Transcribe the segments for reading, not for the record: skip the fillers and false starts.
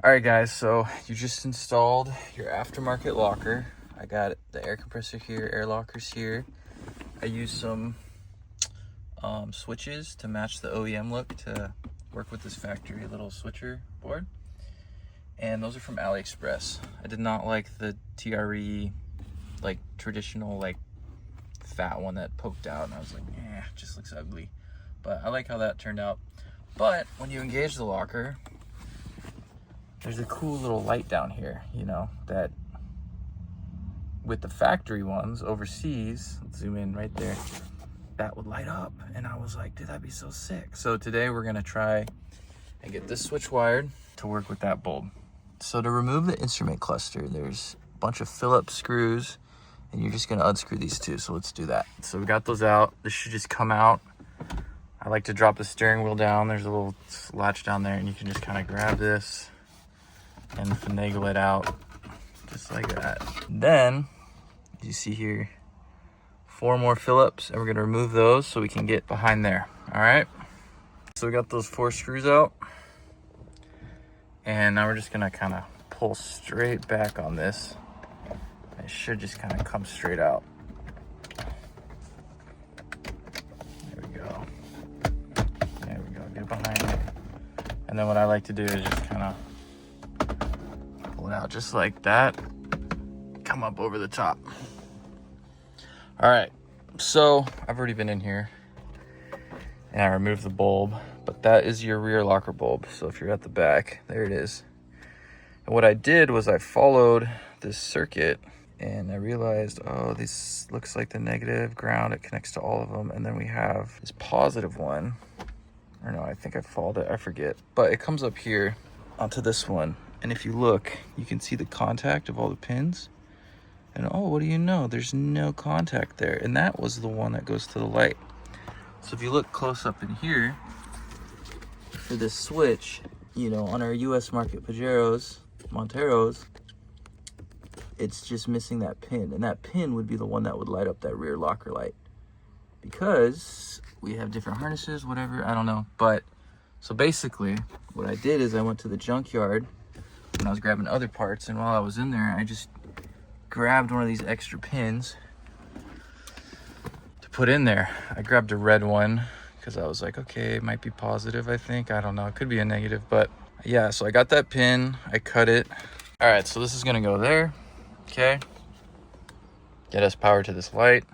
All right, guys, so you just installed your aftermarket locker. I got the air compressor here, air lockers here. I used some switches to match the OEM look to work with this factory little switcher board. And those are from AliExpress. I did not like the TRE, like traditional, like fat one that poked out, and I was like, eh, it just looks ugly. But I like how that turned out. But when you engage the locker, there's a cool little light down here, you know, that with the factory ones overseas, let's zoom in right there, that would light up. And I was like, dude, that'd be so sick. So today we're gonna try and get this switch wired to work with that bulb. So to remove the instrument cluster, there's a bunch of Phillips screws, and you're just gonna unscrew these two. So let's do that. So we got those out. This should just come out. I like to drop the steering wheel down. There's a little latch down there, and you can just kind of grab this and finagle it out just like that. Then, as you see here, 4 more Phillips, and we're gonna remove those so we can get behind there. All right, so we got those 4 screws out, and now we're just gonna kind of pull straight back on this. It should just kind of come straight out. There we go. Get behind it. And then what I like to do is just kind of pull it out just like that, come up over the top. All right, so I've already been in here and I removed the bulb, but that is your rear locker bulb. So if you're at the back, there it is. And what I did was I followed this circuit, and I realized, oh, this looks like the negative ground. It connects to all of them. And then we have this positive one. Or no, I think I followed it, I forget. But it comes up here onto this one. And if you look, you can see the contact of all the pins. And oh, what do you know? There's no contact there. And that was the one that goes to the light. So if you look close up in here, for this switch, you know, on our US market Pajeros, Monteros, it's just missing that pin. And that pin would be the one that would light up that rear locker light. Because we have different harnesses, whatever, I don't know. But, so basically, what I did is I went to the junkyard and I was grabbing other parts, and while I was in there, I just grabbed one of these extra pins to put in there. I grabbed a red one because I was like, okay, it might be positive, I think. I don't know, it could be a negative, but yeah, so I got that pin, I cut it. All right, so this is gonna go there, okay? Get us power to this light,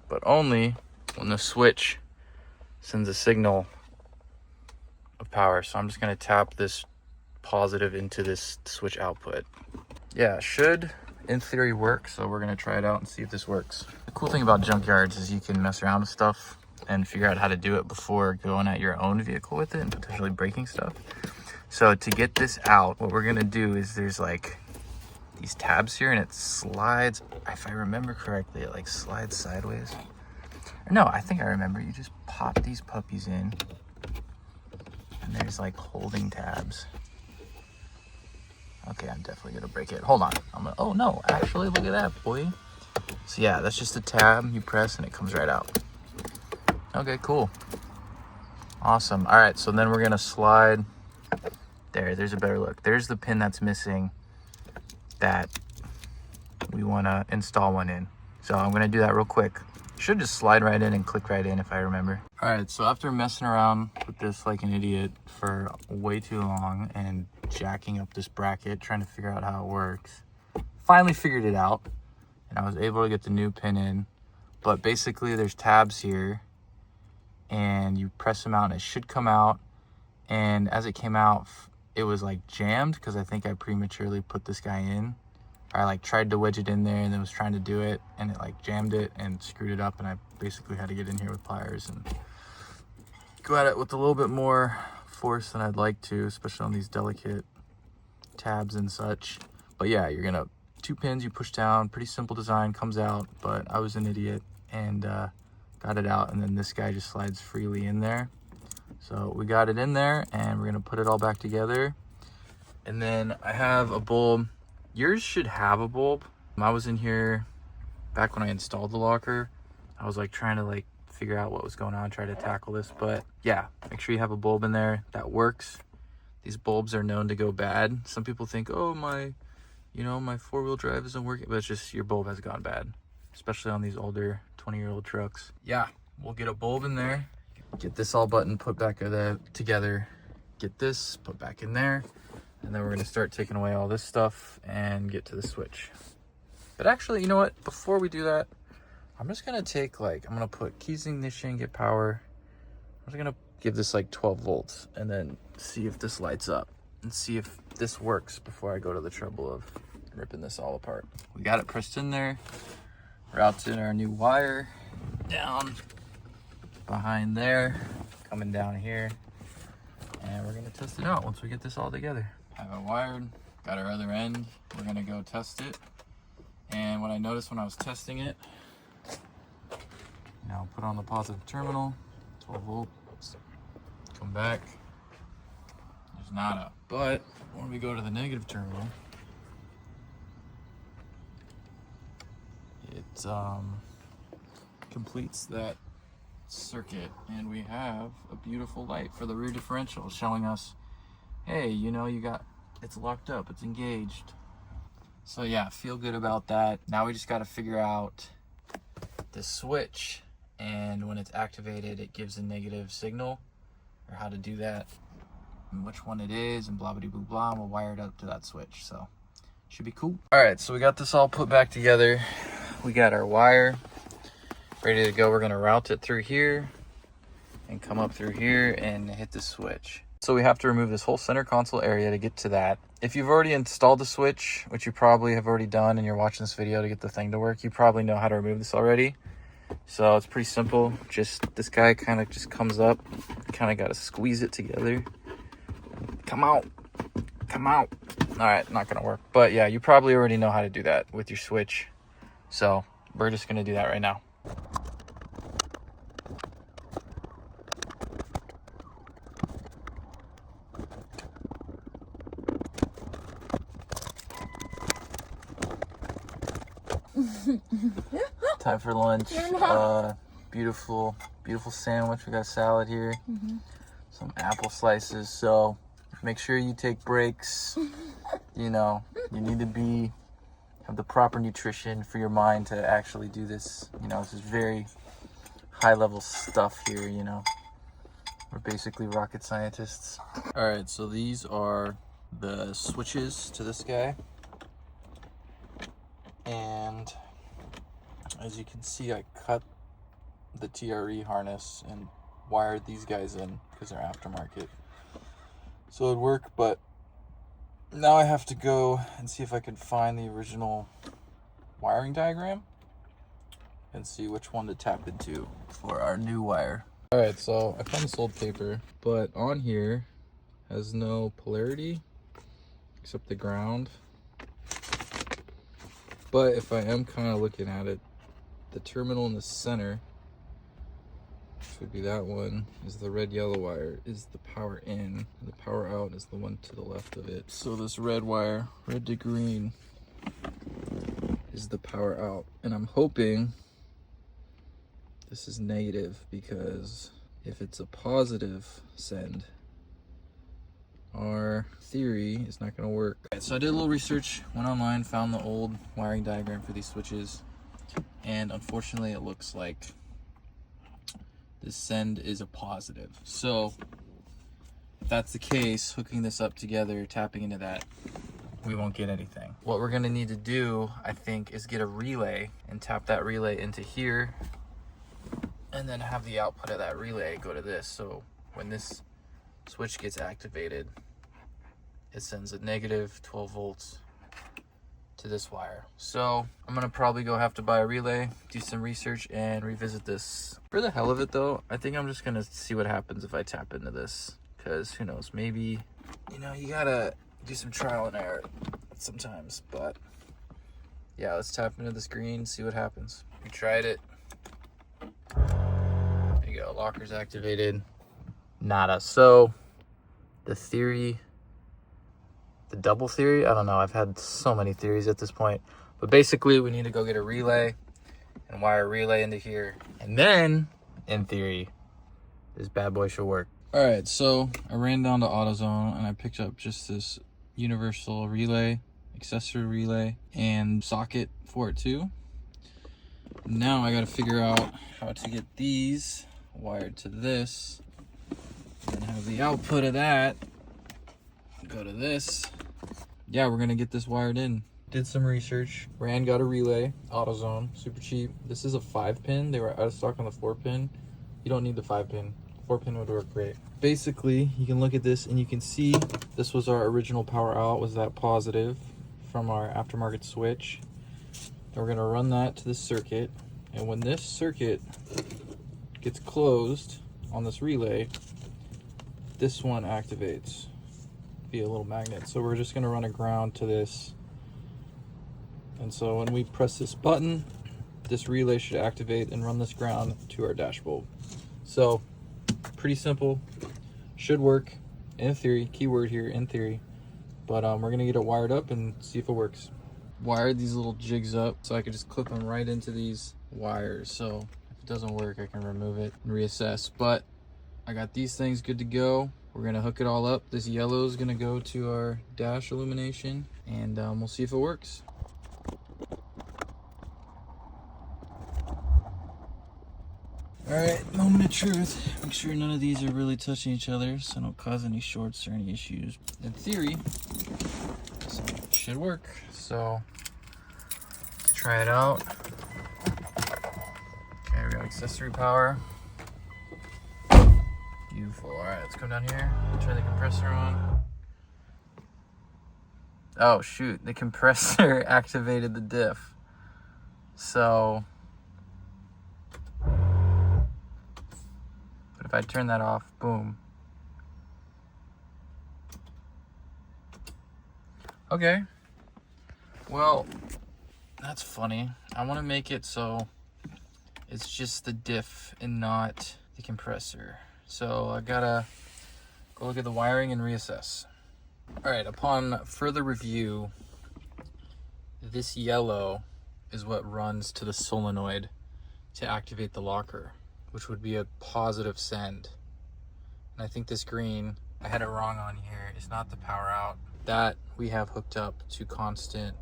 but only when the switch sends a signal of power. So I'm just gonna tap this positive into this switch output. Yeah, it should in theory work, so we're gonna try it out and see if this works. The cool thing about junkyards is you can mess around with stuff and figure out how to do it before going at your own vehicle with it and potentially breaking stuff. So to get this out, what we're gonna do is there's like these tabs here, and it slides, if I remember correctly, it like slides sideways. Or no, I think I remember, you just pop these puppies in, and there's like holding tabs. Okay, I'm definitely gonna break it. Hold on. Oh no, actually, look at that, boy. So yeah, that's just a tab you press and it comes right out. Okay, cool. Awesome. All right, so then we're gonna slide. There's a better look. There's the pin that's missing that we wanna install one in. So I'm gonna do that real quick. Should just slide right in and click right in if I remember. All right, so after messing around with this like an idiot for way too long and jacking up this bracket, trying to figure out how it works, finally figured it out, and I was able to get the new pin in. But basically there's tabs here, and you press them out and it should come out. And as it came out, it was like jammed because I think I prematurely put this guy in. I like tried to wedge it in there and then was trying to do it, and it like jammed it and screwed it up, and I basically had to get in here with pliers and go at it with a little bit more force than I'd like to, especially on these delicate tabs and such. But yeah, you're gonna 2 pins you push down, pretty simple design, comes out, but I was an idiot and got it out, and then this guy just slides freely in there. So we got it in there, and we're gonna put it all back together. And then I have a bulb. Yours should have a bulb. I was in here back when I installed the locker. I was like trying to like figure out what was going on, try to tackle this. But yeah, make sure you have a bulb in there that works. These bulbs are known to go bad. Some people think, oh, my 4-wheel drive isn't working, but it's just your bulb has gone bad, especially on these older 20-year-old trucks. Yeah, we'll get a bulb in there, get this all button put back together, get this put back in there, and then we're gonna start taking away all this stuff and get to the switch. But actually, you know what? Before we do that, I'm just gonna take I'm gonna put keys ignition, get power. I'm just gonna give this 12 volts and then see if this lights up and see if this works before I go to the trouble of ripping this all apart. We got it pressed in there, routing our new wire down behind there, coming down here, and we're gonna test it out once we get this all together. Have it wired, got our other end. We're gonna go test it. And what I noticed when I was testing it, now put on the positive terminal, 12 volts, come back, there's nada. But when we go to the negative terminal, it completes that circuit, and we have a beautiful light for the rear differential showing us, hey, it's locked up, it's engaged. So yeah, feel good about that. Now we just got to figure out the switch, and when it's activated it gives a negative signal, or how to do that and which one it is, and blah blah blah blah, and we'll wire it up to that switch. So should be cool. All right, so we got this all put back together. We got our wire ready to go. We're gonna route it through here and come up through here and hit the switch. So we have to remove this whole center console area to get to that. If you've already installed the switch, which you probably have already done and you're watching this video to get the thing to work, you probably know how to remove this already. So it's pretty simple. Just this guy kind of just comes up, kind of got to squeeze it together. Come out, come out. All right, not gonna work. But yeah, you probably already know how to do that with your switch. So we're just gonna do that right now. Time for lunch. Beautiful sandwich. We got salad here. Some apple slices. So make sure you take breaks. You need to have the proper nutrition for your mind to actually do this. This is very high level stuff here. We're basically rocket scientists. All right, so these are the switches to this guy, and as you can see, I cut the TRE harness and wired these guys in because they're aftermarket, so it'd work. But now I have to go and see if I can find the original wiring diagram and see which one to tap into for our new wire. All right, so I found this old paper, but on here has no polarity except the ground. But if I am kind of looking at it, the terminal in the center, which would be that one, is the red yellow wire, is the power in, and the power out is the one to the left of it. So this red wire, red to green, is the power out. And I'm hoping this is negative, because if it's a positive send, our theory is not going to work. Right, so I did a little research, went online, found the old wiring diagram for these switches, and unfortunately it looks like this send is a positive. So if that's the case, hooking this up together, tapping into that, we won't get anything. What we're going to need to do, I think, is get a relay and tap that relay into here, and then have the output of that relay go to this. So when this switch gets activated, it sends a negative 12 volts to this wire. So I'm gonna probably have to buy a relay, do some research, and revisit this. For the hell of it though, I think I'm just gonna see what happens if I tap into this, because who knows, maybe, you gotta do some trial and error sometimes. But yeah, let's tap into this green, see what happens. We tried it. There you go, locker's activated. Nada. So the theory, the double theory, I don't know, I've had so many theories at this point, but basically we need to go get a relay and wire a relay into here, and then in theory this bad boy should work. All right, so I ran down to AutoZone and I picked up just this universal relay, accessory relay, and socket for it too. Now I gotta figure out how to get these wired to this, and have the output of that go to this. Yeah, we're gonna get this wired in. Did some research, got a relay, AutoZone, super cheap. This is a 5-pin. They were out of stock on the 4-pin. You don't need the 5-pin. 4-pin would work great. Basically, you can look at this and you can see this was our original power out, was that positive from our aftermarket switch. And we're gonna run that to this circuit. And when this circuit gets closed on this relay, this one activates via a little magnet. So we're just gonna run a ground to this. And so when we press this button, this relay should activate and run this ground to our dash bulb. So pretty simple, should work in theory, keyword here, in theory. But we're gonna get it wired up and see if it works. Wired these little jigs up so I could just clip them right into these wires. So if it doesn't work, I can remove it and reassess. But I got these things good to go. We're gonna hook it all up. This yellow is gonna go to our dash illumination, and we'll see if it works. All right, moment of truth. Make sure none of these are really touching each other so don't cause any shorts or any issues. In theory, so it should work. So let's try it out. Okay, we got accessory power. Beautiful. All right, let's come down here. Turn the compressor on. Oh shoot, the compressor activated the diff. So if I turn that off, boom. Okay. Well, that's funny. I want to make it so it's just the diff and not the compressor. So I gotta go look at the wiring and reassess. All right, upon further review, this yellow is what runs to the solenoid to activate the locker, which would be a positive send. And I think this green, I had it wrong on here, it's not the power out. That we have hooked up to constant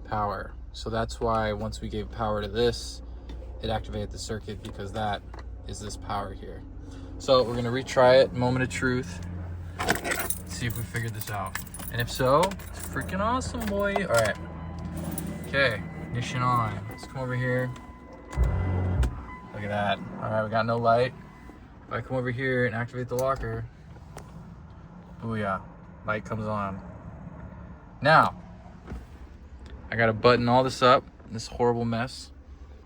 power. So that's why once we gave power to this, it activated the circuit, because that is this power here. So we're gonna retry it, moment of truth. See if we figured this out. And if so, it's freaking awesome, boy. All right, okay, ignition on. Let's come over here. Look at that. All right, we got no light. If I come over here and activate the locker, booyah, light comes on. Now, I gotta button all this up, this horrible mess.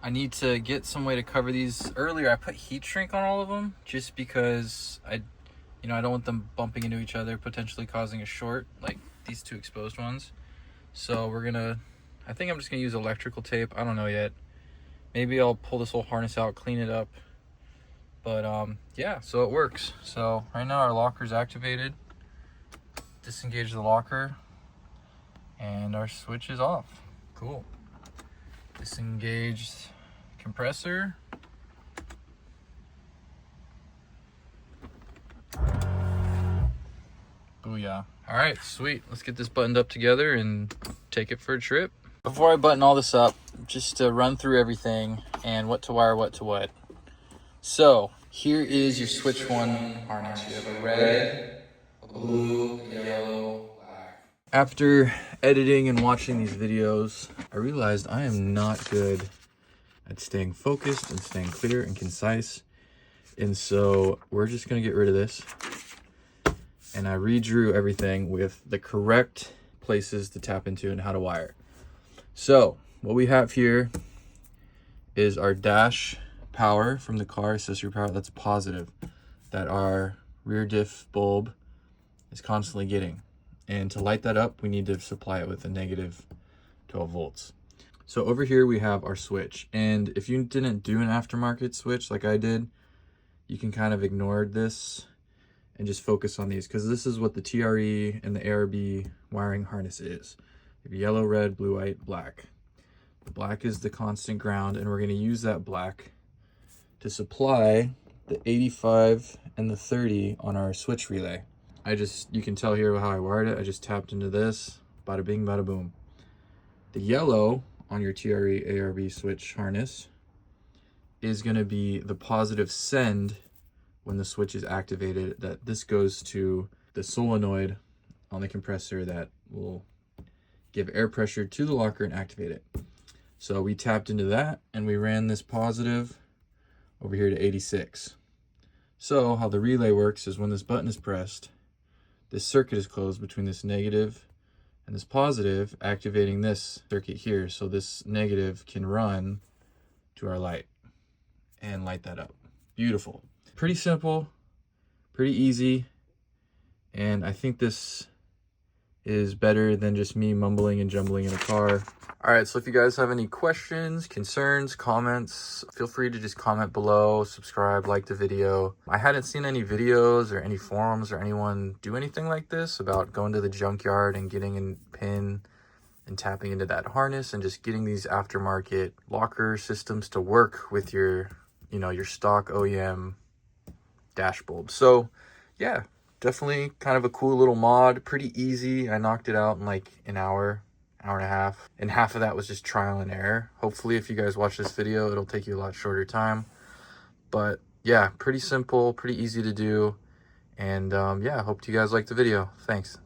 I need to get some way to cover these. Earlier, I put heat shrink on all of them just because I don't want them bumping into each other, potentially causing a short, like these two exposed ones. So I think I'm just gonna use electrical tape. I don't know yet. Maybe I'll pull this whole harness out, clean it up. But yeah, so it works. So right now our locker's activated. Disengage the locker and our switch is off. Cool. Disengage compressor. Booyah. All right, sweet. Let's get this buttoned up together and take it for a trip. Before I button all this up, just to run through everything and what to wire what to what. So here is your switch one harness. You have a red, a blue, a yellow, black. After editing and watching these videos, I realized I am not good at staying focused and staying clear and concise. And so we're just gonna get rid of this. And I redrew everything with the correct places to tap into and how to wire. So what we have here is our dash power from the car, accessory power, that's positive, that our rear diff bulb is constantly getting. And to light that up, we need to supply it with a negative 12 volts. So over here we have our switch. And if you didn't do an aftermarket switch like I did, you can kind of ignore this and just focus on these, because this is what the TRE and the ARB wiring harness is. You have yellow, red, blue, white, black. The black is the constant ground, and we're going to use that black to supply the 85 and the 30 on our switch relay. You can tell here how I wired it. I just tapped into this, bada bing, bada boom. The yellow on your TRE ARB switch harness is gonna be the positive send when the switch is activated, that this goes to the solenoid on the compressor that will give air pressure to the locker and activate it. So we tapped into that and we ran this positive over here to 86. So how the relay works is when this button is pressed, this circuit is closed between this negative and this positive, activating this circuit here. So this negative can run to our light and light that up. Beautiful. Pretty simple, pretty easy. And I think this is better than just me mumbling and jumbling in a car. All right, so if you guys have any questions, concerns, comments, feel free to just comment below, subscribe, like the video. I hadn't seen any videos or any forums or anyone do anything like this about going to the junkyard and getting a pin and tapping into that harness and just getting these aftermarket locker systems to work with your, your stock OEM dash bulb. So yeah, definitely kind of a cool little mod, pretty easy. I knocked it out in like an hour and a half, and half of that was just trial and error. Hopefully if you guys watch this video, it'll take you a lot shorter time. But yeah, pretty simple, pretty easy to do. And yeah, hope you guys liked the video. Thanks.